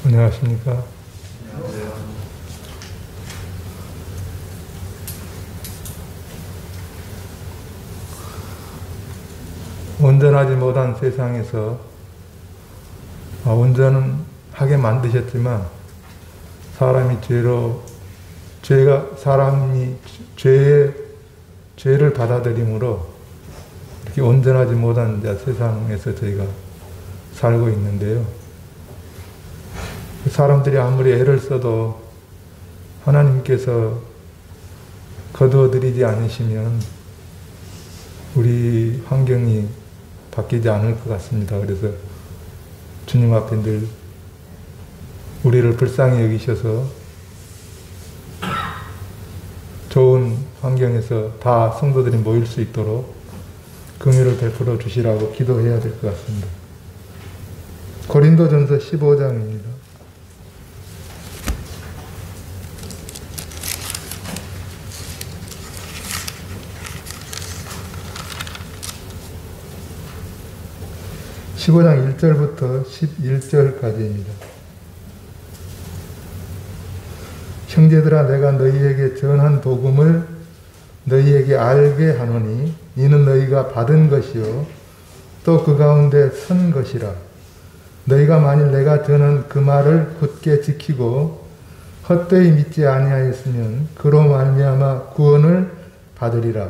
안녕하십니까. 온전하지 못한 세상에서 온전은 하게 만드셨지만 사람이 사람이 죄를 받아들임으로 이렇게 온전하지 못한 세상에서 저희가 살고 있는데요. 사람들이 아무리 애를 써도 하나님께서 거두어들이지 않으시면 우리 환경이 바뀌지 않을 것 같습니다. 그래서 주님 앞에 늘 우리를 불쌍히 여기셔서 좋은 환경에서 다 성도들이 모일 수 있도록 긍휼을 베풀어 주시라고 기도해야 될 것 같습니다. 고린도전서 15장입니다. (15장) 1절부터 11절까지입니다. 형제들아, 내가 너희에게 전한 복음을 너희에게 알게 하노니 이는 너희가 받은 것이요 또 그 가운데 선 것이라. 너희가 만일 내가 전한 그 말을 굳게 지키고 헛되이 믿지 아니하였으면 그로 말미암아 구원을 받으리라.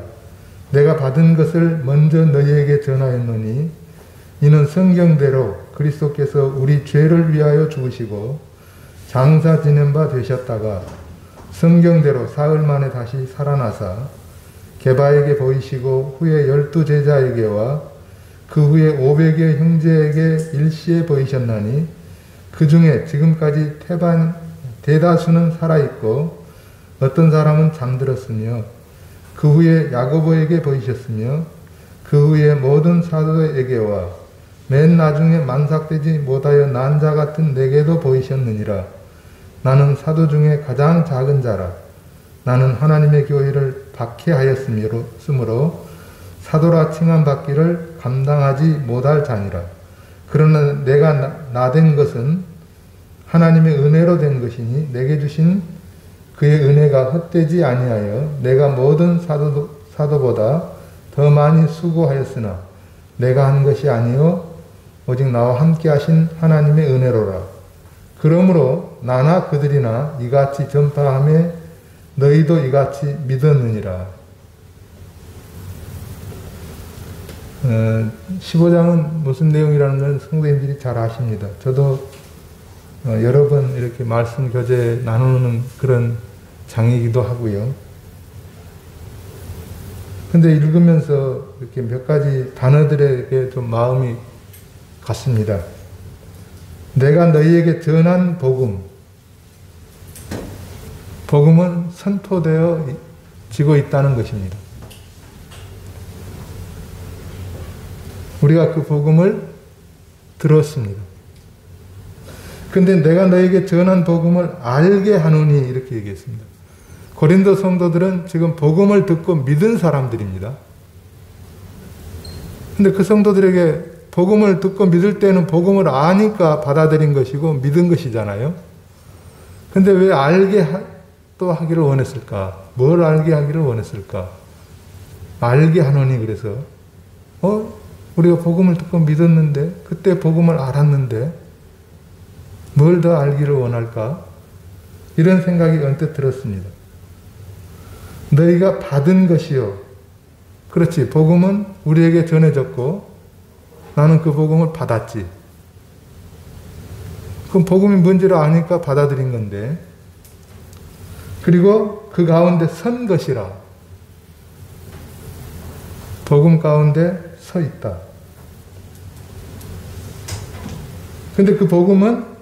내가 받은 것을 먼저 너희에게 전하였노니 이는 성경대로 그리스도께서 우리 죄를 위하여 죽으시고 장사 지낸 바 되셨다가 성경대로 사흘 만에 다시 살아나사 게바에게 보이시고 후에 12제자에게와 그 후에 500여 형제에게 일시에 보이셨나니 그 중에 지금까지 대다수는 살아있고 어떤 사람은 잠들었으며 그 후에 야고보에게 보이셨으며 그 후에 모든 사도에게와 맨 나중에 만삭되지 못하여 난 자 같은 내게도 보이셨느니라. 나는 사도 중에 가장 작은 자라. 나는 하나님의 교회를 박해하였으므로 사도라 칭함받기를 감당하지 못할 자니라. 그러나 내가 나된 것은 하나님의 은혜로 된 것이니 내게 주신 그의 은혜가 헛되지 아니하여 내가 모든 사도보다 더 많이 수고하였으나 내가 한 것이 아니요 오직 나와 함께 하신 하나님의 은혜로라. 그러므로 나나 그들이나 이같이 전파하며 너희도 이같이 믿었느니라. 15장은 무슨 내용이라는 건 성도님들이 잘 아십니다. 저도 여러 번 이렇게 말씀 교제 나누는 그런 장이기도 하고요. 근데 읽으면서 이렇게 몇 가지 단어들에게 좀 마음이 갔습니다. 내가 너희에게 전한 복음은 선포되어지고 있다는 것입니다. 우리가 그 복음을 들었습니다. 근데 내가 너희에게 전한 복음을 알게 하노니 이렇게 얘기했습니다. 고린도 성도들은 지금 복음을 듣고 믿은 사람들입니다. 근데 그 성도들에게 복음을 듣고 믿을 때는 복음을 아니까 받아들인 것이고 믿은 것이잖아요. 근데 왜 알게 또 하기를 원했을까? 뭘 알게 하기를 원했을까? 알게 하노니 그래서 우리가 복음을 듣고 믿었는데 그때 복음을 알았는데 뭘 더 알기를 원할까? 이런 생각이 언뜻 들었습니다. 너희가 받은 것이요. 그렇지. 복음은 우리에게 전해졌고 나는 그 복음을 받았지. 그럼 복음이 뭔지를 아니까 받아들인 건데 그리고 그 가운데 선 것이라. 복음 가운데 서 있다. 근데 그 복음은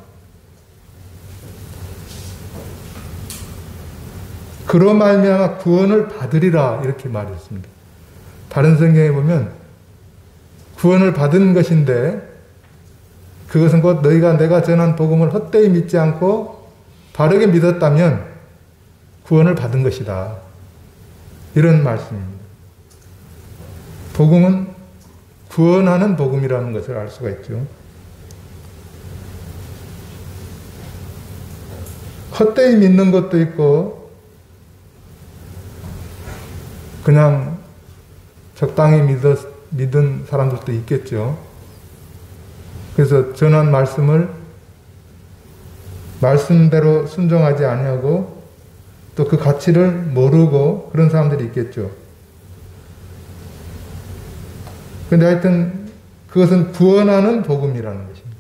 그로 말미암아 구원을 받으리라 이렇게 말했습니다. 다른 성경에 보면 구원을 받은 것인데 그것은 곧 너희가 내가 전한 복음을 헛되이 믿지 않고 바르게 믿었다면 구원을 받은 것이다. 이런 말씀입니다. 복음은 구원하는 복음이라는 것을 알 수가 있죠. 헛되이 믿는 것도 있고 그냥 적당히 믿은 사람들도 있겠죠. 그래서 전한 말씀을 말씀대로 순종하지 아니하고 또 그 가치를 모르고 그런 사람들이 있겠죠. 근데 하여튼 그것은 구원하는 복음이라는 것입니다.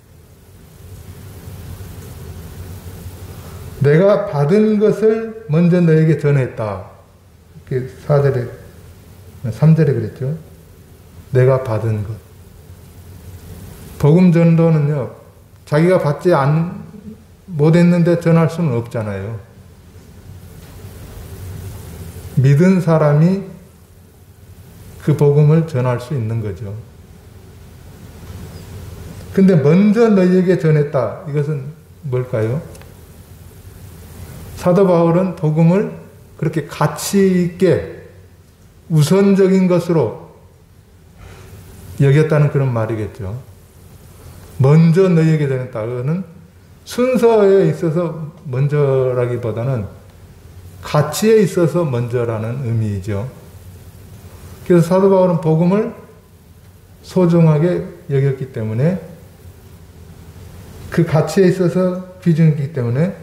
내가 받은 것을 먼저 너에게 전했다. 이렇게 4절에, 3절에 그랬죠. 내가 받은 것. 복음 전도는요, 자기가 받지 못했는데 전할 수는 없잖아요. 믿은 사람이 그 복음을 전할 수 있는 거죠. 근데 먼저 너희에게 전했다. 이것은 뭘까요? 사도 바울은 복음을 그렇게 가치 있게 우선적인 것으로 여겼다는 그런 말이겠죠. 먼저 너희에게 전했다. 그거는 순서에 있어서 먼저라기보다는 가치에 있어서 먼저라는 의미이죠. 그래서 사도 바울은 복음을 소중하게 여겼기 때문에 그 가치에 있어서 귀중했기 때문에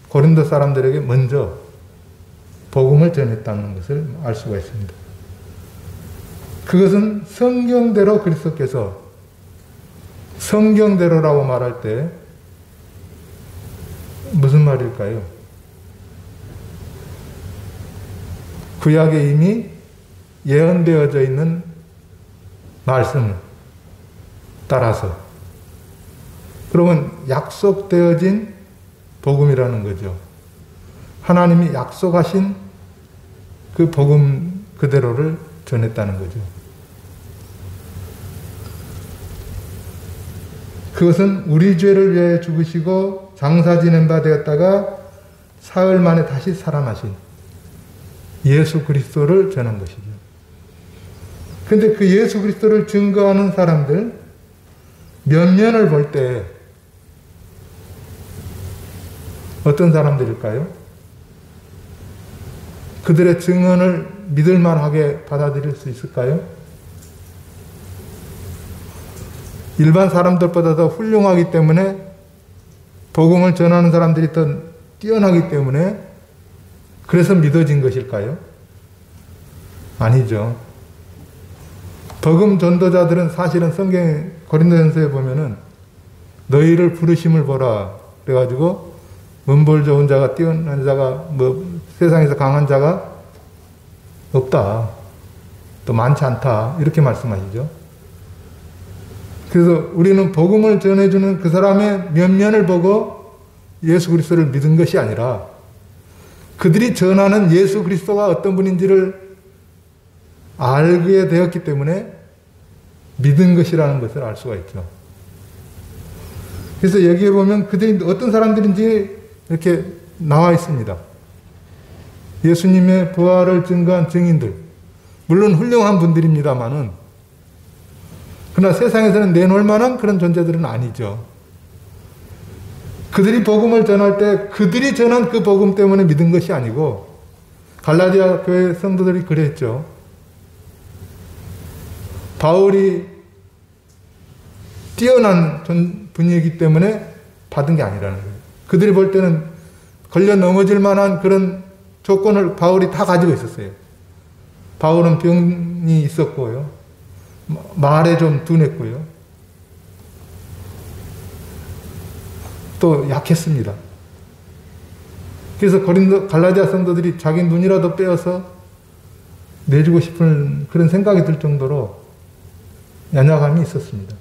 고린도 사람들에게 먼저 복음을 전했다는 것을 알 수가 있습니다. 그것은 성경대로 그리스도께서 성경대로라고 말할 때 무슨 말일까요? 구약에 이미 예언되어져 있는 말씀을 따라서 그러면 약속되어진 복음이라는 거죠. 하나님이 약속하신 그 복음 그대로를 전했다는 거죠. 그것은 우리 죄를 위하여 죽으시고 장사 지낸 바 되었다가 사흘 만에 다시 살아나신 예수 그리스도를 전한 것이죠. 근데 그 예수 그리스도를 증거하는 사람들 면면을 볼 때 어떤 사람들일까요? 그들의 증언을 믿을만하게 받아들일 수 있을까요? 일반 사람들보다 더 훌륭하기 때문에 복음을 전하는 사람들이 더 뛰어나기 때문에 그래서 믿어진 것일까요? 아니죠. 복음 전도자들은 사실은 성경 고린도전서에 보면은 너희를 부르심을 보라 그래가지고 문벌 좋은 자가 뛰어난 자가 뭐 세상에서 강한 자가 없다. 또 많지 않다. 이렇게 말씀하시죠. 그래서 우리는 복음을 전해주는 그 사람의 면면을 보고 예수 그리스도를 믿은 것이 아니라 그들이 전하는 예수 그리스도가 어떤 분인지를 알게 되었기 때문에 믿은 것이라는 것을 알 수가 있죠. 그래서 여기에 보면 그들이 어떤 사람들인지 이렇게 나와 있습니다. 예수님의 부활을 증거한 증인들. 물론 훌륭한 분들입니다만은 그러나 세상에서는 내놓을 만한 그런 존재들은 아니죠. 그들이 복음을 전할 때 그들이 전한 그 복음 때문에 믿은 것이 아니고 갈라디아 교회 성도들이 그랬죠. 바울이 뛰어난 분이기 때문에 받은 게 아니라는 거예요. 그들이 볼 때는 걸려 넘어질 만한 그런 조건을 바울이 다 가지고 있었어요. 바울은 병이 있었고요. 말에 좀 둔했고요. 또 약했습니다. 그래서 갈라디아 성도들이 자기 눈이라도 빼어서 내주고 싶은 그런 생각이 들 정도로 연약함이 있었습니다.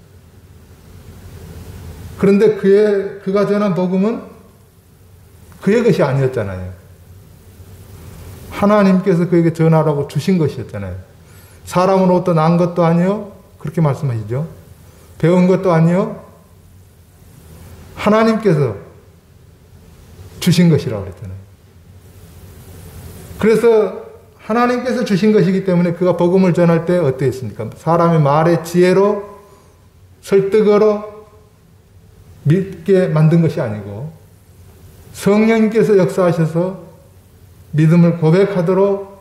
그런데 그가 전한 복음은 그의 것이 아니었잖아요. 하나님께서 그에게 전하라고 주신 것이었잖아요. 사람으로부터 난 것도 아니요. 그렇게 말씀하시죠. 배운 것도 아니요. 하나님께서 주신 것이라고 그랬잖아요. 그래서 하나님께서 주신 것이기 때문에 그가 복음을 전할 때 어땠습니까? 사람의 말의 지혜로 설득으로 믿게 만든 것이 아니고 성령님께서 역사하셔서 믿음을 고백하도록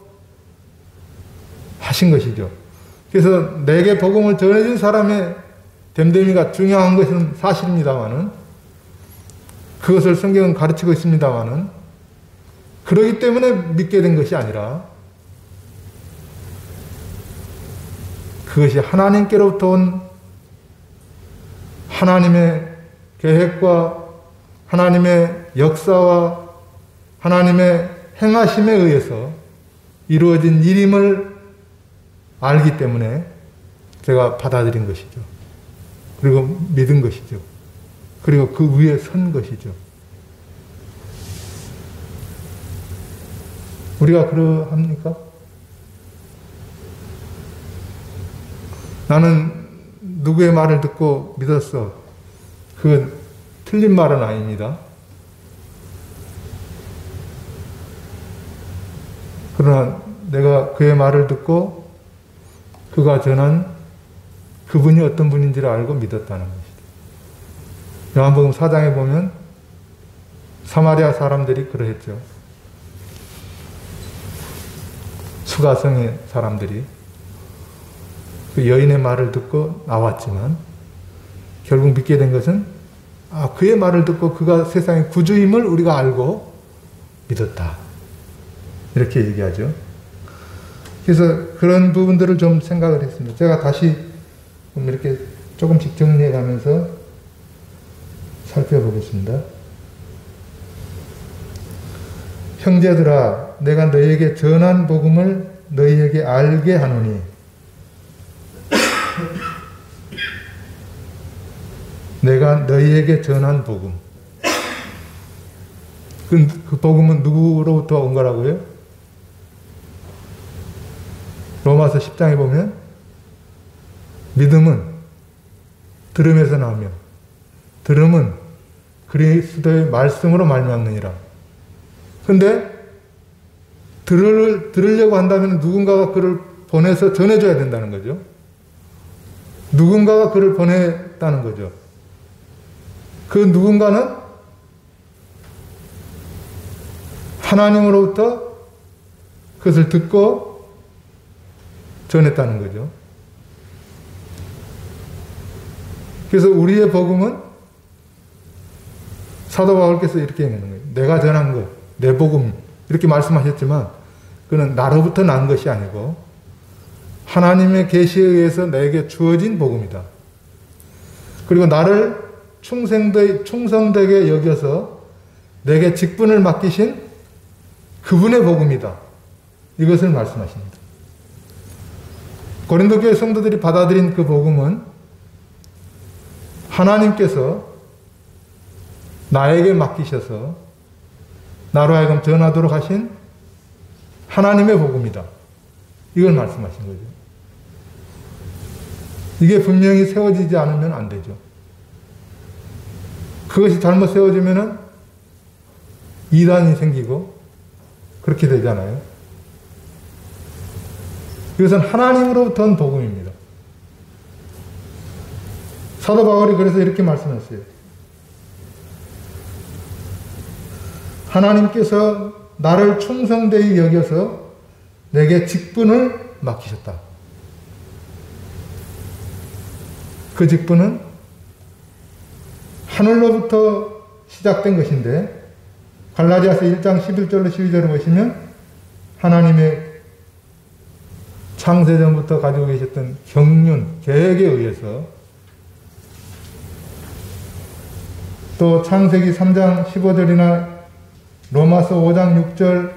하신 것이죠. 그래서 내게 복음을 전해준 사람의 됨됨이가 중요한 것은 사실입니다마는, 그것을 성경은 가르치고 있습니다마는, 그러기 때문에 믿게 된 것이 아니라 그것이 하나님께로부터 온 하나님의 계획과 하나님의 역사와 하나님의 행하심에 의해서 이루어진 일임을 알기 때문에 제가 받아들인 것이죠. 그리고 믿은 것이죠. 그리고 그 위에 선 것이죠. 우리가 그러합니까? 나는 누구의 말을 듣고 믿었어. 그건 틀린 말은 아닙니다. 그러나 내가 그의 말을 듣고 그가 전한 그분이 어떤 분인지를 알고 믿었다는 것이다. 요한복음 4장에 보면 사마리아 사람들이 그러했죠. 수가성의 사람들이 그 여인의 말을 듣고 나왔지만 결국 믿게 된 것은 그의 말을 듣고 그가 세상의 구주임을 우리가 알고 믿었다. 이렇게 얘기하죠. 그래서 그런 부분들을 좀 생각을 했습니다. 제가 다시 이렇게 조금씩 정리해 가면서 살펴보겠습니다. 형제들아, 내가 너희에게 전한 복음을 너희에게 알게 하노니 내가 너희에게 전한 복음. 그 복음은 누구로부터 온 거라고요? 로마서 10장에 보면 믿음은 들음에서 나오며 들음은 그리스도의 말씀으로 말미암느니라. 근데 들으려고 한다면 누군가가 그를 보내서 전해줘야 된다는 거죠. 누군가가 그를 보냈다는 거죠. 그 누군가는 하나님으로부터 그것을 듣고 전했다는 거죠. 그래서 우리의 복음은 사도 바울께서 이렇게 얘기하는 거예요. 내가 전한 것, 내 복음 이렇게 말씀하셨지만 그는 나로부터 난 것이 아니고 하나님의 계시에 의해서 내게 주어진 복음이다. 그리고 나를 충성되게 여겨서 내게 직분을 맡기신 그분의 복음이다. 이것을 말씀하십니다. 고린도 교회 성도들이 받아들인 그 복음은 하나님께서 나에게 맡기셔서 나로 하여금 전하도록 하신 하나님의 복음이다. 이걸 말씀하신 거죠. 이게 분명히 세워지지 않으면 안 되죠. 그것이 잘못 세워지면은 이단이 생기고 그렇게 되잖아요. 이것은 하나님으로부터 온 복음입니다. 사도 바울이 그래서 이렇게 말씀했어요. 하나님께서 나를 충성되이 여겨서 내게 직분을 맡기셨다. 그 직분은 하늘로부터 시작된 것인데 갈라디아서 1장 11절로 12절을 보시면 하나님의 창세전부터 가지고 계셨던 경륜, 계획에 의해서 또 창세기 3장 15절이나 로마서 5장 6절,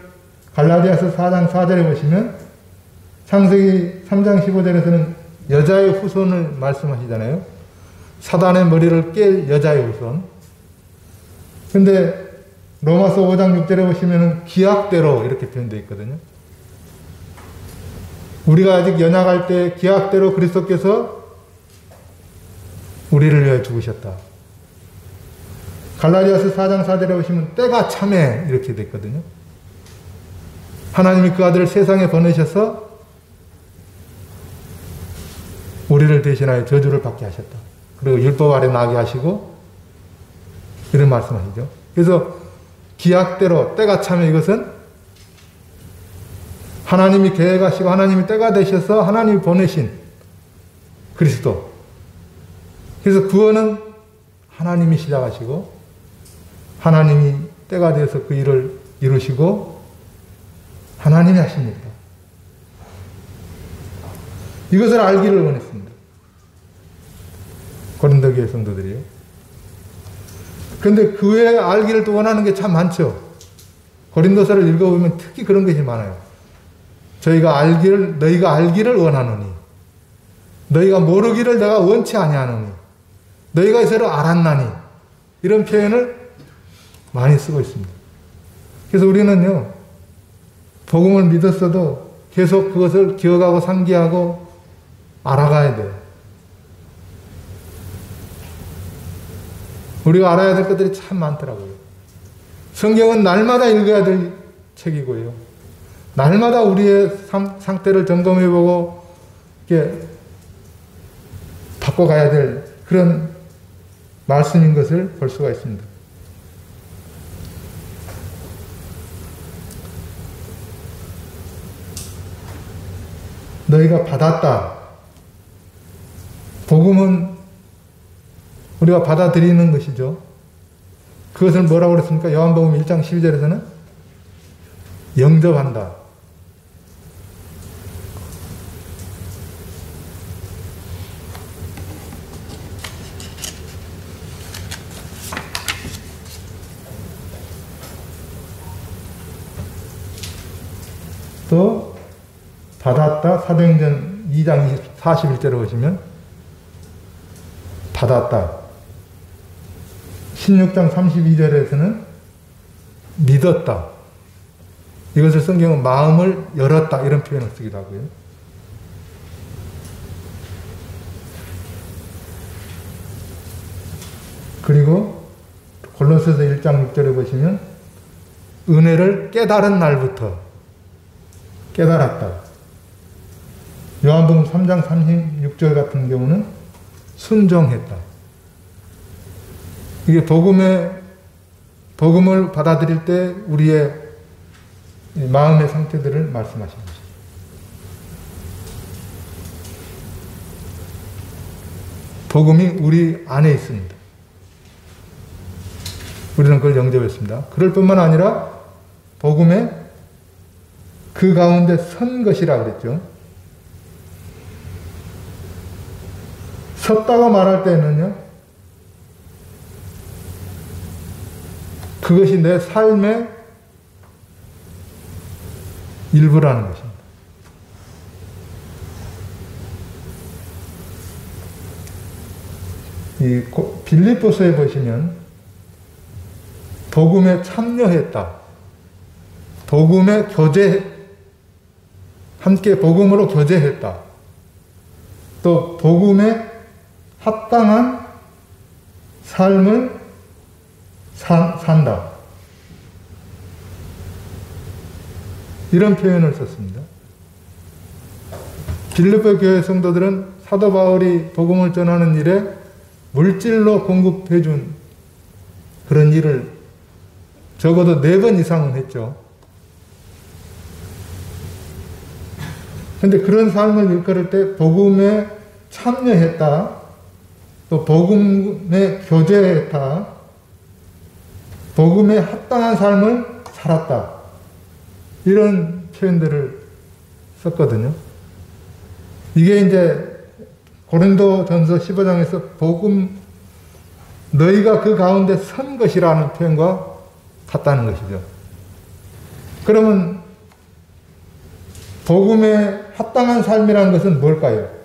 갈라디아서 4장 4절에 보시면 창세기 3장 15절에서는 여자의 후손을 말씀하시잖아요. 사단의 머리를 깰 여자의 후손. 근데 로마서 5장 6절에 보시면 기약대로 이렇게 표현되어 있거든요. 우리가 아직 연약할 때 기약대로 그리스도께서 우리를 위해 죽으셨다. 갈라디아서 4장 4절에 보시면 때가 참에 이렇게 됐거든요. 하나님이 그 아들을 세상에 보내셔서 우리를 대신하여 저주를 받게 하셨다. 그리고 율법 아래 나게 하시고 이런 말씀하시죠. 그래서 기약대로 때가 차면 이것은 하나님이 계획하시고 하나님이 때가 되셔서 하나님이 보내신 그리스도. 그래서 구원은 하나님이 시작하시고 하나님이 때가 되어서 그 일을 이루시고 하나님이 하십니다. 이것을 알기를 원했습니다. 고린도 교회 성도들이요. 그런데 그 외에 알기를 또 원하는 게 참 많죠. 고린도서를 읽어보면 특히 그런 것이 많아요. 너희가 알기를 원하노니, 너희가 모르기를 내가 원치 아니하노니, 너희가 이서를 알았나니, 이런 표현을 많이 쓰고 있습니다. 그래서 우리는요, 복음을 믿었어도 계속 그것을 기억하고 상기하고 알아가야 돼요. 우리가 알아야 될 것들이 참 많더라고요. 성경은 날마다 읽어야 될 책이고요. 날마다 우리의 상태를 점검해보고 이렇게 바꿔가야 될 그런 말씀인 것을 볼 수가 있습니다. 너희가 받았다. 복음은 우리가 받아들이는 것이죠. 그것을 뭐라고 그랬습니까? 요한복음 1장 12절에서는 영접한다. 또 받았다. 사도행전 2장 41절에 보시면 받았다. 16장 32절에서는 믿었다. 이것을 성경은 마음을 열었다 이런 표현을 쓰기도 하고요. 그리고 골로새서 1장 6절에 보시면 은혜를 깨달은 날부터 깨달았다. 요한복음 3장 36절 같은 경우는 순종했다. 이게 복음을 받아들일 때 우리의 마음의 상태들을 말씀하신 것입니다. 복음이 우리 안에 있습니다. 우리는 그걸 영접했습니다. 그럴 뿐만 아니라 복음에 그 가운데 선 것이라 그랬죠. 섰다고 말할 때는요, 그것이 내 삶의 일부라는 것입니다. 이 빌립보서에 보시면 복음에 참여했다. 복음에 함께 복음으로 교제했다. 또 복음에 합당한 삶을 산다. 이런 표현을 썼습니다. 빌립보 교회 성도들은 사도 바울이 복음을 전하는 일에 물질로 공급해준 그런 일을 적어도 4번 이상은 했죠. 그런데 그런 삶을 일컬을 때 복음에 참여했다. 또 복음에 교제했다. 복음에 합당한 삶을 살았다. 이런 표현들을 썼거든요. 이게 이제 고린도전서 15장에서 복음 너희가 그 가운데 선 것이라는 표현과 같다는 것이죠. 그러면 복음에 합당한 삶이라는 것은 뭘까요?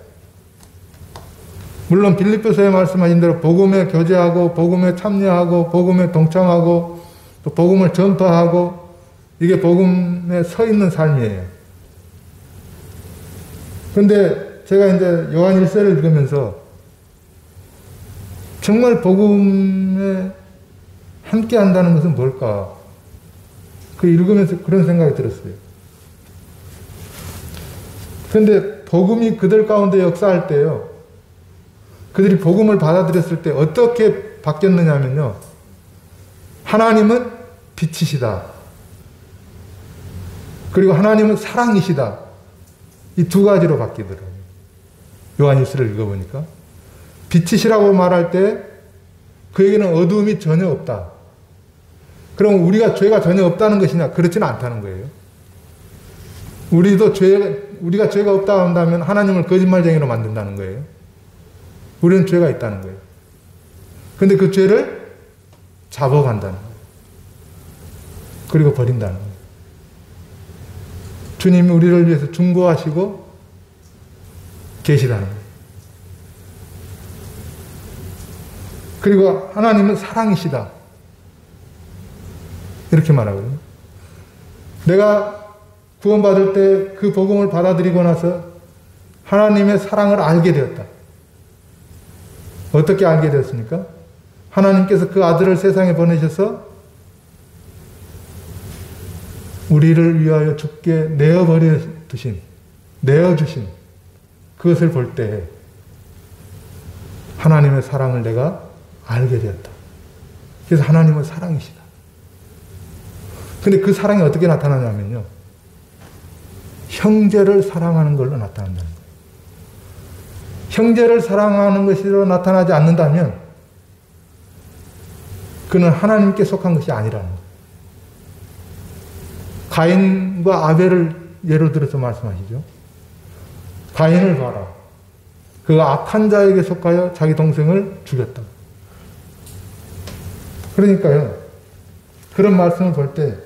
물론 빌립보서에 말씀하신 대로 복음에 교제하고 복음에 참여하고 복음에 동참하고 또 복음을 전파하고 이게 복음에 서 있는 삶이에요. 그런데 제가 이제 요한 1서를 읽으면서 정말 복음에 함께 한다는 것은 뭘까? 그 읽으면서 그런 생각이 들었어요. 그런데 복음이 그들 가운데 역사할 때요, 그들이 복음을 받아들였을 때 어떻게 바뀌었느냐면요, 하나님은 빛이시다. 그리고 하나님은 사랑이시다. 이 두 가지로 바뀌더라고요. 요한일서를 읽어보니까. 빛이시라고 말할 때 그에게는 어두움이 전혀 없다. 그럼 우리가 죄가 전혀 없다는 것이냐? 그렇지는 않다는 거예요. 우리가 죄가 없다 한다면 하나님을 거짓말쟁이로 만든다는 거예요. 우리는 죄가 있다는 거예요. 근데 그 죄를 잡아간다는 거예요. 그리고 버린다는 거예요. 주님이 우리를 위해서 중보하시고 계시다는 거예요. 그리고 하나님은 사랑이시다. 이렇게 말하거든요. 내가 구원받을 때 그 복음을 받아들이고 나서 하나님의 사랑을 알게 되었다. 어떻게 알게 되었습니까? 하나님께서 그 아들을 세상에 보내셔서 우리를 위하여 죽게 내어주신 그것을 볼 때 하나님의 사랑을 내가 알게 되었다. 그래서 하나님은 사랑이시다. 근데 그 사랑이 어떻게 나타나냐면요. 형제를 사랑하는 걸로 나타난다는 거예요. 형제를 사랑하는 것으로 나타나지 않는다면 그는 하나님께 속한 것이 아니라는 거예요. 가인과 아벨을 예로 들어서 말씀하시죠. 가인을 봐라. 그가 악한 자에게 속하여 자기 동생을 죽였다. 그러니까요. 그런 말씀을 볼 때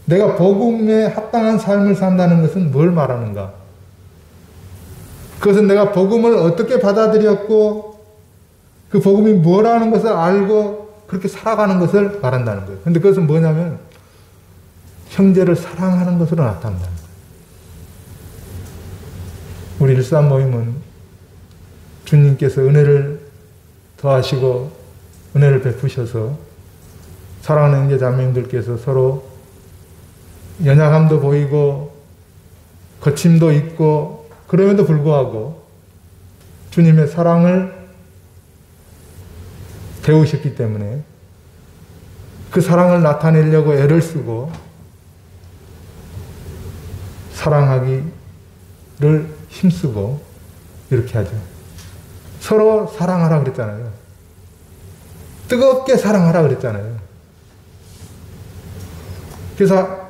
내가 복음에 합당한 삶을 산다는 것은 뭘 말하는가? 그것은 내가 복음을 어떻게 받아들였고 그 복음이 뭐라는 것을 알고 그렇게 살아가는 것을 말한다는 거예요. 근데 그것은 뭐냐면 형제를 사랑하는 것으로 나타난다는 거예요. 우리 일산 모임은 주님께서 은혜를 더하시고 은혜를 베푸셔서 사랑하는 형제 자매님들께서 서로 연약함도 보이고 거침도 있고 그럼에도 불구하고 주님의 사랑을 배우셨기 때문에 그 사랑을 나타내려고 애를 쓰고 사랑하기를 힘쓰고 이렇게 하죠. 서로 사랑하라 그랬잖아요. 뜨겁게 사랑하라 그랬잖아요. 그래서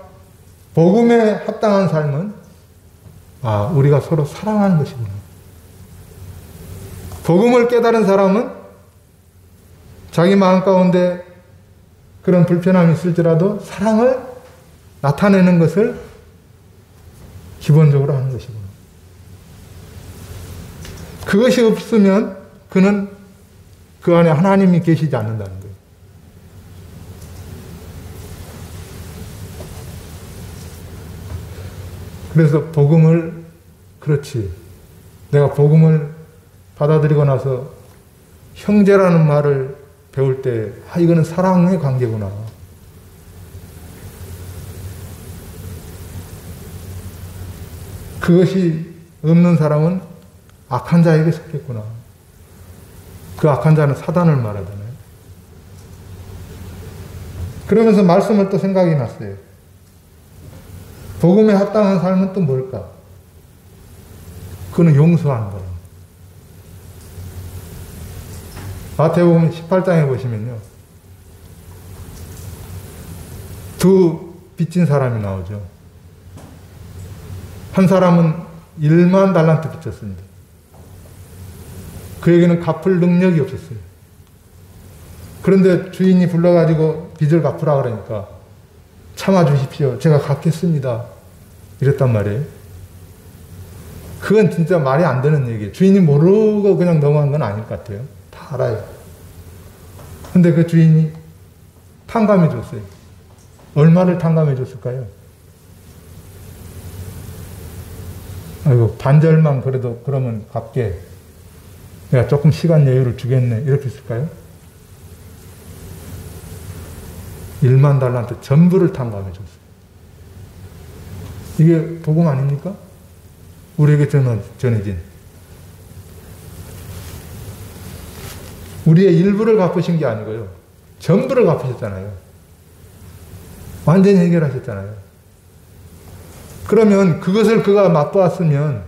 복음에 합당한 삶은 우리가 서로 사랑하는 것이구나. 복음을 깨달은 사람은 자기 마음 가운데 그런 불편함이 있을지라도 사랑을 나타내는 것을 기본적으로 하는 것이구나. 그것이 없으면 그는 그 안에 하나님이 계시지 않는다는 거예요. 그래서 복음을 그렇지. 내가 복음을 받아들이고 나서 형제라는 말을 배울 때 이거는 사랑의 관계구나. 그것이 없는 사람은 악한 자에게 속했구나. 그 악한 자는 사단을 말하잖아요. 그러면서 말씀을 또 생각이 났어요. 복음에 합당한 삶은 또 뭘까? 그거는 용서하는 거예요. 마태복음 18장에 보시면요. 두 빚진 사람이 나오죠. 한 사람은 1만 달란트 빚졌습니다. 그에게는 갚을 능력이 없었어요. 그런데 주인이 불러가지고 빚을 갚으라 그러니까 참아주십시오. 제가 갚겠습니다. 이랬단 말이에요. 그건 진짜 말이 안 되는 얘기예요. 주인이 모르고 그냥 넘어간 건 아닐 것 같아요. 다 알아요. 근데 그 주인이 탕감해 줬어요. 얼마를 탕감해 줬을까요? 아이고, 반절만 그래도 그러면 갚게. 내가 조금 시간 여유를 주겠네. 이렇게 했을까요? 1만 달란트 전부를 탕감해 줬어요. 이게 복음 아닙니까? 우리에게 전해진. 우리의 일부를 갚으신 게 아니고요. 전부를 갚으셨잖아요. 완전히 해결하셨잖아요. 그러면 그것을 그가 맛보았으면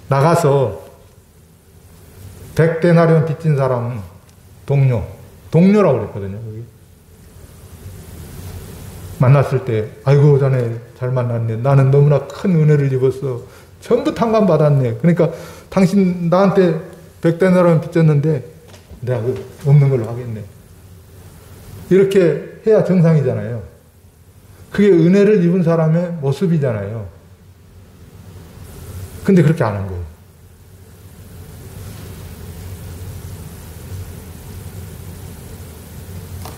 나가서 100데나리온 빚진 사람은 동료라고 그랬거든요. 여기. 만났을 때 아이고 자네 잘 만났네. 나는 너무나 큰 은혜를 입었어. 전부 탕감 받았네. 그러니까 당신 나한테 100데나리온 빚졌는데 내가 없는 걸로 하겠네. 이렇게 해야 정상이잖아요. 그게 은혜를 입은 사람의 모습이잖아요. 근데 그렇게 안 한 거예요.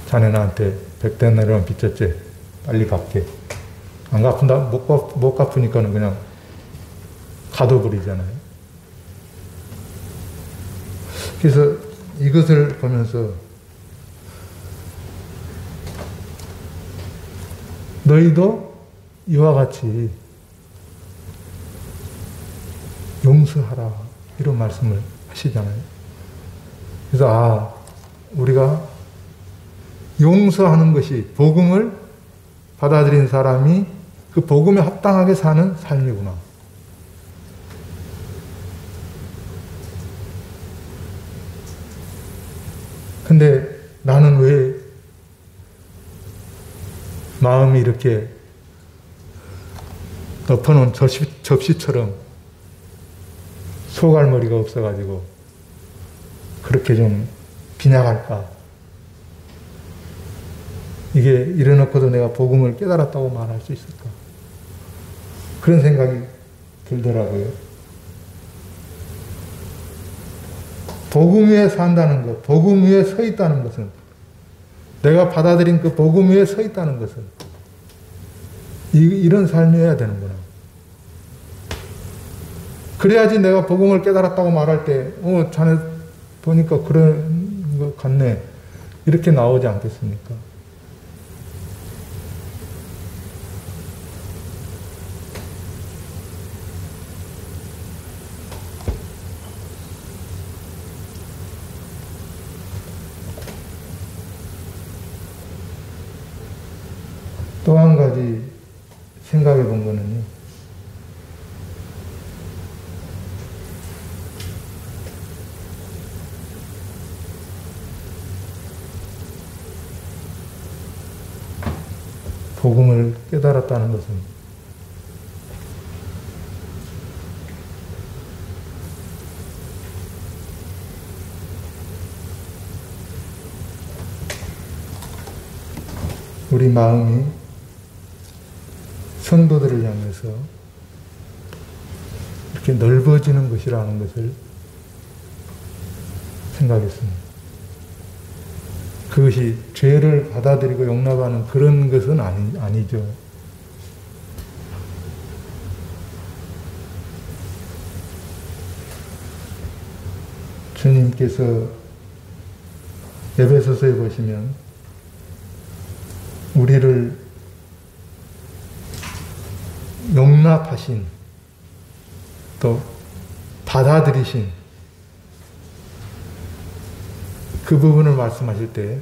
자네 나한테 100데나리온 빚졌지? 빨리 갚게. 안 갚은다? 못 갚으니까는 그냥 가둬버리잖아요. 그래서 이것을 보면서 너희도 이와 같이 용서하라 이런 말씀을 하시잖아요. 그래서 우리가 용서하는 것이 복음을 받아들인 사람이 그 복음에 합당하게 사는 삶이구나. 근데 나는 왜 마음이 이렇게 덮어놓은 접시처럼 소갈머리가 없어가지고 그렇게 좀 빈약할까? 이게 이래놓고도 내가 복음을 깨달았다고 말할 수 있을까? 그런 생각이 들더라고요. 복음 위에 산다는 것, 복음 위에 서 있다는 것은, 내가 받아들인 그 복음 위에 서 있다는 것은 이런 삶이어야 되는구나. 그래야지 내가 복음을 깨달았다고 말할 때 자네 보니까 그런 것 같네. 이렇게 나오지 않겠습니까? 또 한 가지 생각해 본 거는요. 복음을 깨달았다는 것은 우리 마음이 성도들을 향해서 이렇게 넓어지는 것이라는 것을 생각했습니다. 그것이 죄를 받아들이고 용납하는 그런 것은 아니죠. 주님께서 에베소서에 보시면 우리를 용납하신, 또 받아들이신 그 부분을 말씀하실 때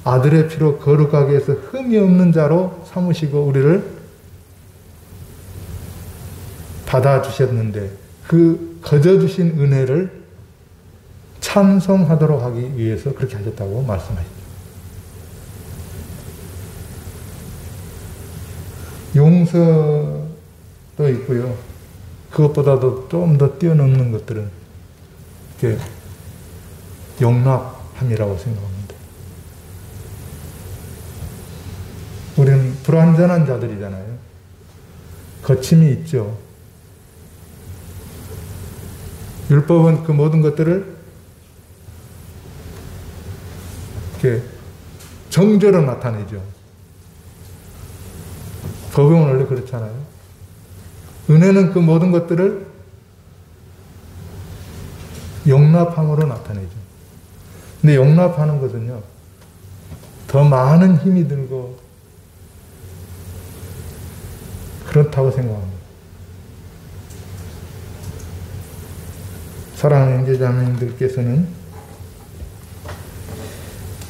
아들의 피로 거룩하게 해서 흠이 없는 자로 삼으시고 우리를 받아주셨는데 그 거저주신 은혜를 찬송하도록 하기 위해서 그렇게 하셨다고 말씀하시죠. 용서도 있고요. 그것보다도 좀 더 뛰어넘는 것들은 이렇게 용납함이라고 생각합니다. 우리는 불완전한 자들이잖아요. 거침이 있죠. 율법은 그 모든 것들을 이렇게 정죄로 나타내죠. 법은 원래 그렇잖아요. 은혜는 그 모든 것들을 용납함으로 나타내죠. 근데 용납하는 것은요, 더 많은 힘이 들고 그렇다고 생각합니다. 사랑하는 형제자매님들께서는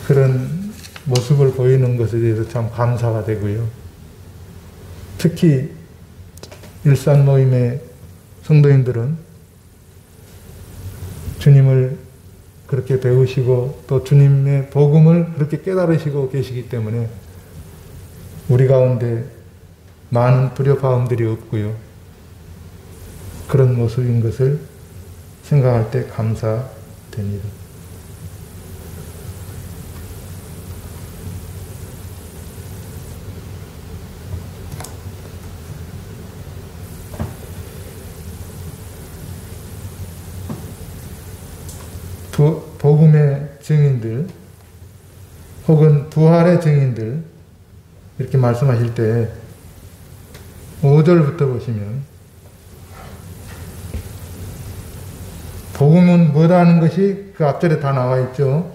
그런 모습을 보이는 것에 대해서 참 감사가 되고요. 특히 일산 모임의 성도님들은 주님을 그렇게 배우시고 또 주님의 복음을 그렇게 깨달으시고 계시기 때문에 우리 가운데 많은 불협화음들이 없고요. 그런 모습인 것을 생각할 때 감사됩니다. 복음의 증인들 혹은 부활의 증인들 이렇게 말씀하실 때 5절부터 보시면 복음은 뭐라는 것이 그 앞절에 다 나와 있죠.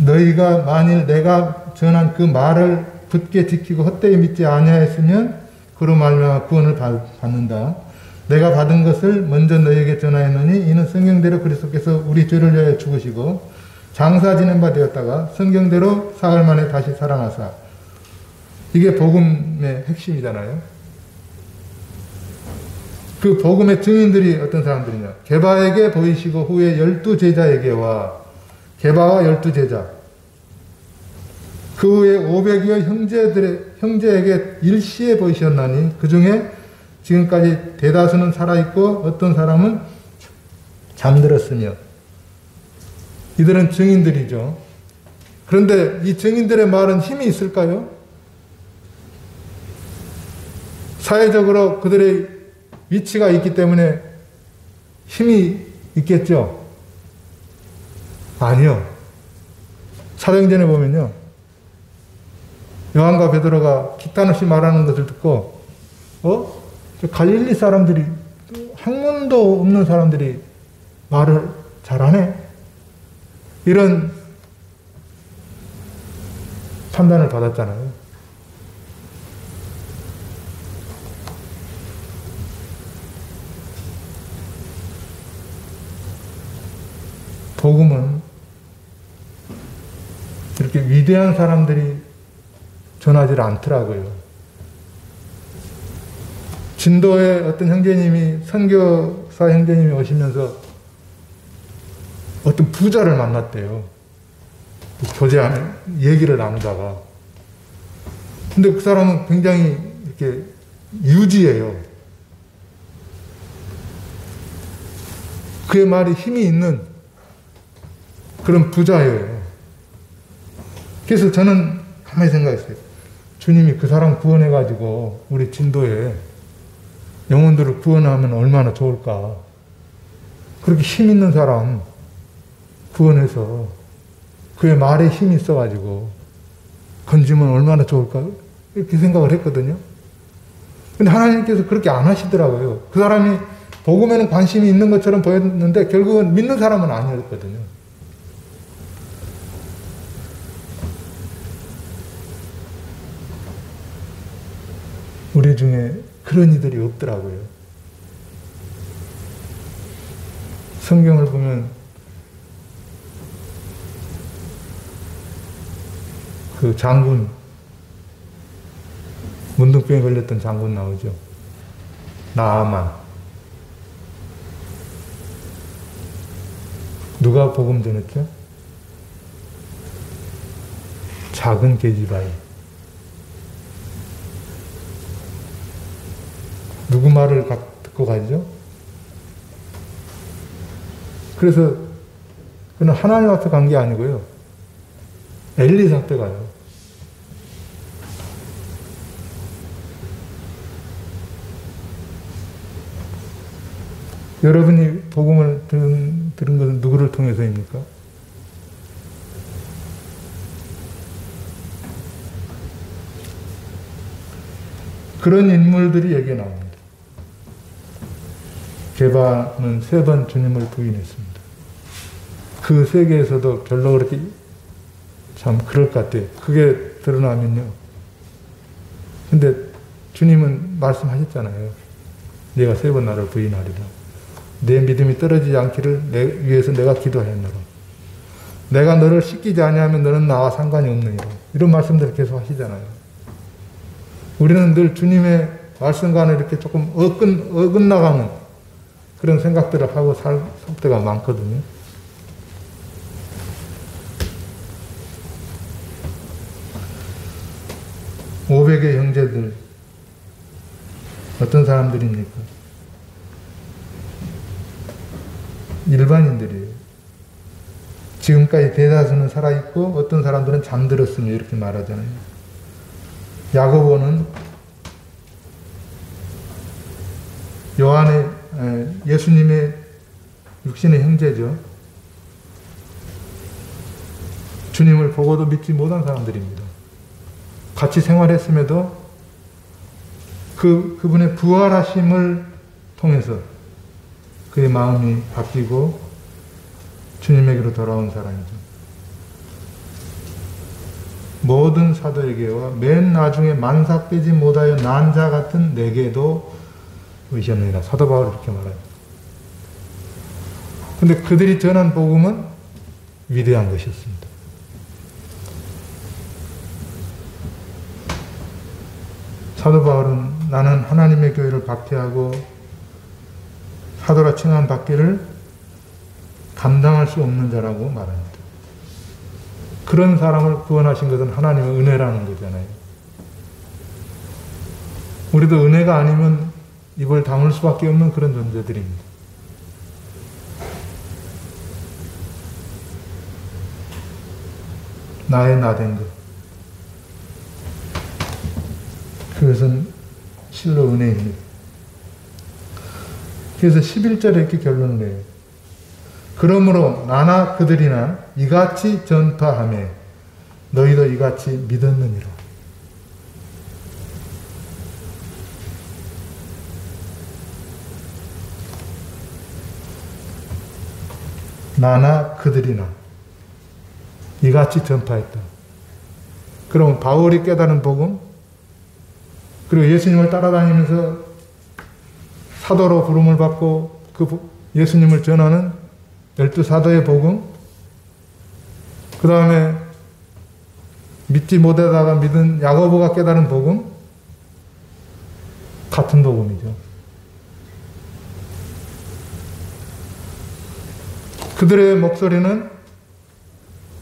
너희가 만일 내가 전한 그 말을 굳게 지키고 헛되이 믿지 아니하였으면 그로 말미암아 구원을 받는다. 내가 받은 것을 먼저 너희에게 전하였느니 이는 성경대로 그리스도께서 우리 죄를 위하여 죽으시고 장사 지낸 바 되었다가 성경대로 사흘 만에 다시 살아나사. 이게 복음의 핵심이잖아요. 그 복음의 증인들이 어떤 사람들이냐. 게바에게 보이시고 후에 12제자에게와 게바와 12제자 그 후에 500여 형제에게 일시에 보이셨나니 그 중에 지금까지 대다수는 살아있고 어떤 사람은 잠들었으며 이들은 증인들이죠. 그런데 이 증인들의 말은 힘이 있을까요? 사회적으로 그들의 위치가 있기 때문에 힘이 있겠죠? 아니요. 사도행전에 보면요. 요한과 베드로가 기탄없이 말하는 것을 듣고 저 갈릴리 사람들이 학문도 없는 사람들이 말을 잘하네. 이런 판단을 받았잖아요. 복음은 이렇게 위대한 사람들이 전하지 않더라고요. 진도에 어떤 형제님이, 선교사 형제님이 오시면서 어떤 부자를 만났대요. 교제하는, 얘기를 나누다가. 근데 그 사람은 굉장히 이렇게 유지해요. 그의 말이 힘이 있는 그런 부자예요. 그래서 저는 가만히 생각했어요. 주님이 그 사람 구원해가지고 우리 진도에 영혼들을 구원하면 얼마나 좋을까. 그렇게 힘 있는 사람 구원해서 그의 말에 힘이 있어가지고 건지면 얼마나 좋을까. 이렇게 생각을 했거든요. 근데 하나님께서 그렇게 안 하시더라고요. 그 사람이 복음에는 관심이 있는 것처럼 보였는데 결국은 믿는 사람은 아니었거든요. 우리 중에 그런 이들이 없더라고요. 성경을 보면 그 장군, 문둥병에 걸렸던 장군 나오죠. 나아만. 누가 복음 전했죠? 작은 계집아이. 누구 말을 듣고 가죠? 그래서 그는 하나님 앞에 간 게 아니고요. 엘리사 앞에 가요. 여러분이 복음을 들은 것은 누구를 통해서입니까? 그런 인물들이 여기에 나옵니다. 게바는 3번 주님을 부인했습니다. 그 세계에서도 별로 그렇게 참 그럴 것 같아요. 그게 드러나면요. 근데 주님은 말씀하셨잖아요. 네가 3번 나를 부인하리라. 내 믿음이 떨어지지 않기를 위해서 내가 기도하였노라. 내가 너를 씻기지 아니하면 너는 나와 상관이 없느니라. 이런 말씀들을 계속 하시잖아요. 우리는 늘 주님의 말씀과는 이렇게 조금 어긋나가는 그런 생각들을 하고 살 때가 많거든요. (500의) 형제들 어떤 사람들입니까? 일반인들이에요. 지금까지 대다수는 살아있고 어떤 사람들은 잠들었으며 이렇게 말하잖아요. 야고보는 예수님의 육신의 형제죠. 주님을 보고도 믿지 못한 사람들입니다. 같이 생활했음에도 그분의 부활하심을 통해서 그의 마음이 바뀌고 주님에게로 돌아온 사람이죠. 모든 사도에게와 맨 나중에 만삭되지 못하여 난 자 같은 내게도 오셨느니라. 사도 바울이 이렇게 말해요. 근데 그들이 전한 복음은 위대한 것이었습니다. 사도 바울은 나는 하나님의 교회를 박해하고 사도라 칭함 받기를 감당할 수 없는 자라고 말합니다. 그런 사람을 구원하신 것은 하나님의 은혜라는 거잖아요. 우리도 은혜가 아니면 입을 다물 수밖에 없는 그런 존재들입니다. 나의 나된 것. 그것은 실로 은혜입니다. 그래서 11절에 이렇게 결론을 내요. 그러므로 나나 그들이나 이같이 전파하며 너희도 이같이 믿었느니라. 나나 그들이나 이같이 전파했다. 그럼 바울이 깨달은 복음, 그리고 예수님을 따라다니면서 사도로 부름을 받고 그 예수님을 전하는 12사도의 복음, 그 다음에 믿지 못하다가 믿은 야고보가 깨달은 복음, 같은 복음이죠. 그들의 목소리는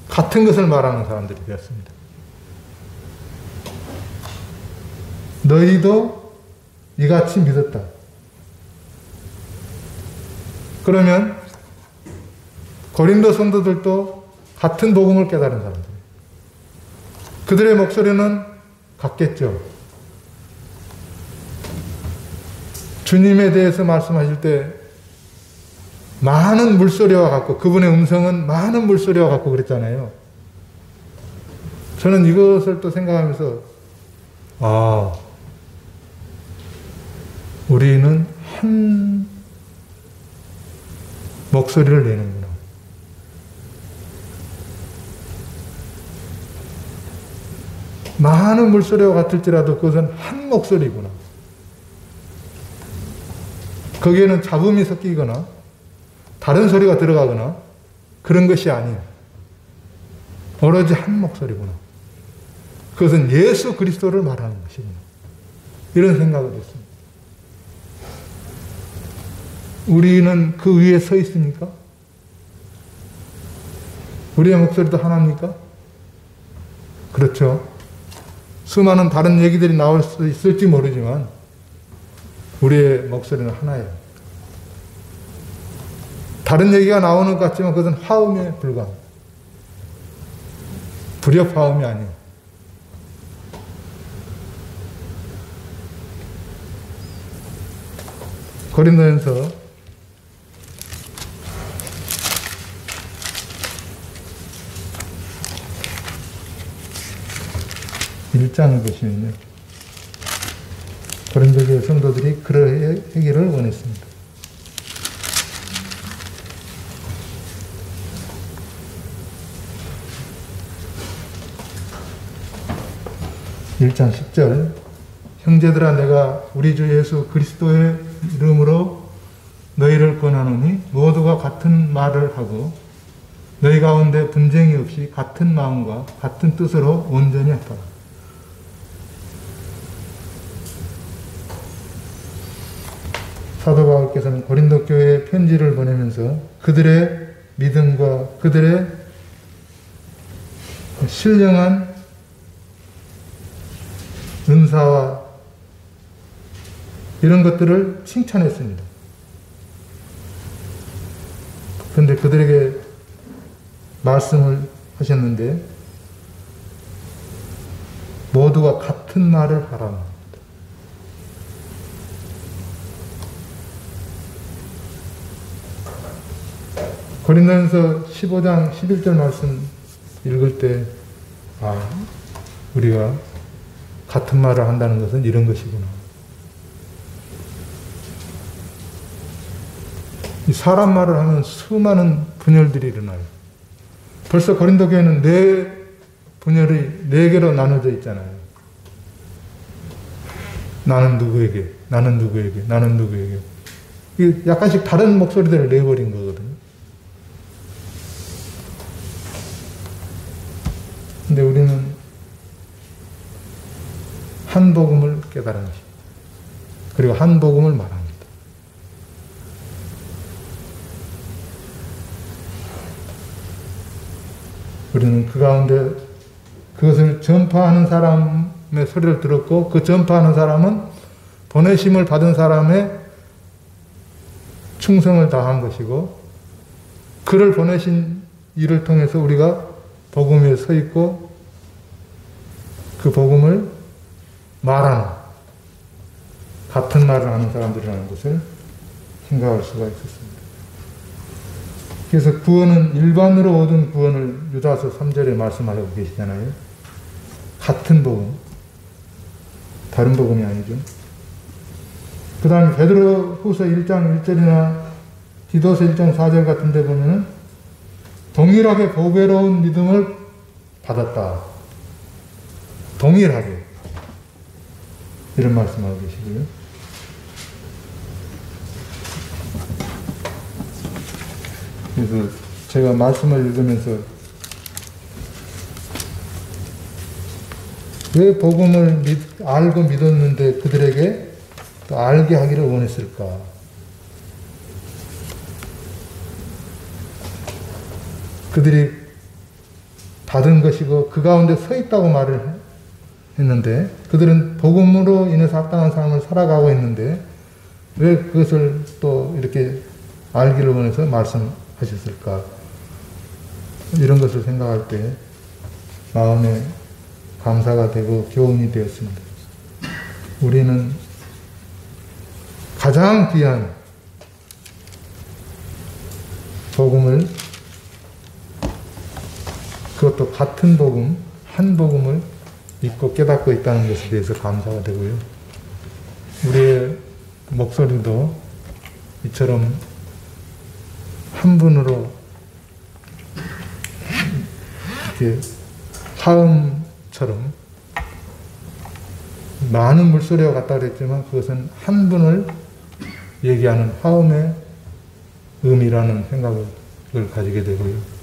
같은 것을 말하는 사람들이 되었습니다. 너희도 이같이 믿었다. 그러면 고린도 성도들도 같은 복음을 깨달은 사람들. 그들의 목소리는 같겠죠. 주님에 대해서 말씀하실 때 많은 물소리와 같고 그분의 음성은 많은 물소리와 같고 그랬잖아요. 저는 이것을 또 생각하면서 우리는 한 목소리를 내는구나. 많은 물소리와 같을지라도 그것은 한 목소리구나. 거기에는 잡음이 섞이거나 다른 소리가 들어가거나 그런 것이 아니에요. 오로지 한 목소리구나. 그것은 예수 그리스도를 말하는 것이구나. 이런 생각을 했습니다. 우리는 그 위에 서 있습니까? 우리의 목소리도 하나입니까? 그렇죠. 수많은 다른 얘기들이 나올 수 있을지 모르지만 우리의 목소리는 하나예요. 다른 얘기가 나오는 것 같지만 그것은 화음에 불과합니다. 불협화음이 아니에요. 고린도전서 1장을 보시면요. 고린도교회 성도들이 그러하기를 원했습니다. 1장 10절 형제들아 내가 우리 주 예수 그리스도의 이름으로 너희를 권하노니 모두가 같은 말을 하고 너희 가운데 분쟁이 없이 같은 마음과 같은 뜻으로 온전히 하라. 사도 바울께서는 고린도 교회에 편지를 보내면서 그들의 믿음과 그들의 신령한 은사와 이런 것들을 칭찬했습니다. 그런데 그들에게 말씀을 하셨는데 모두가 같은 말을 하라. 고린도전서 15장 11절 말씀 읽을 때 우리가 같은 말을 한다는 것은 이런 것이구나. 이 사람 말을 하면 수많은 분열들이 일어나요. 벌써 고린도 교회는 분열이 4개로 나눠져 있잖아요. 나는 누구에게, 나는 누구에게, 나는 누구에게. 이 약간씩 다른 목소리들을 내버린 거거든요. 근데 우리는 한 복음을 깨달은 것입니다. 그리고 한 복음을 말합니다. 우리는 그 가운데 그것을 전파하는 사람의 소리를 들었고 그 전파하는 사람은 보내심을 받은 사람의 충성을 다한 것이고 그를 보내신 일을 통해서 우리가 복음 위에 서 있고 그 복음을 말하는 같은 말을 하는 사람들이라는 것을 생각할 수가 있었습니다. 그래서 구원은 일반으로 얻은 구원을 유다서 3절에 말씀하고 계시잖아요. 같은 복음, 다른 복음이 아니죠. 그 다음에 베드로 후서 1장 1절이나 디도서 1장 4절 같은 데 보면은 동일하게 보배로운 믿음을 받았다. 동일하게. 이런 말씀하고 계시고요. 그래서 제가 말씀을 읽으면서 왜 복음을 알고 믿었는데 그들에게 또 알게 하기를 원했을까? 그들이 받은 것이고 그 가운데 서 있다고 말을 했는데 그들은 복음으로 인해서 합당한 삶을 살아가고 있는데 왜 그것을 또 이렇게 알기를 원해서 말씀하셨을까? 이런 것을 생각할 때 마음에 감사가 되고 교훈이 되었습니다. 우리는 가장 귀한 복음을 그것도 같은 복음, 한 복음을 믿고 깨닫고 있다는 것에 대해서 감사가 되고요. 우리의 목소리도 이처럼 한 분으로 이렇게 화음처럼 많은 물소리와 같다 그랬지만 그것은 한 분을 얘기하는 화음의 의미라는 생각을 가지게 되고요.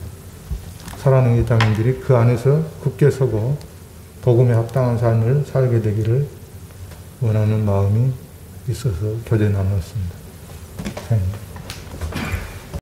사랑하는 이장님들이 그 안에서 굳게 서고 복음에 합당한 삶을 살게 되기를 원하는 마음이 있어서 교제 나눴습니다. 감사합니다.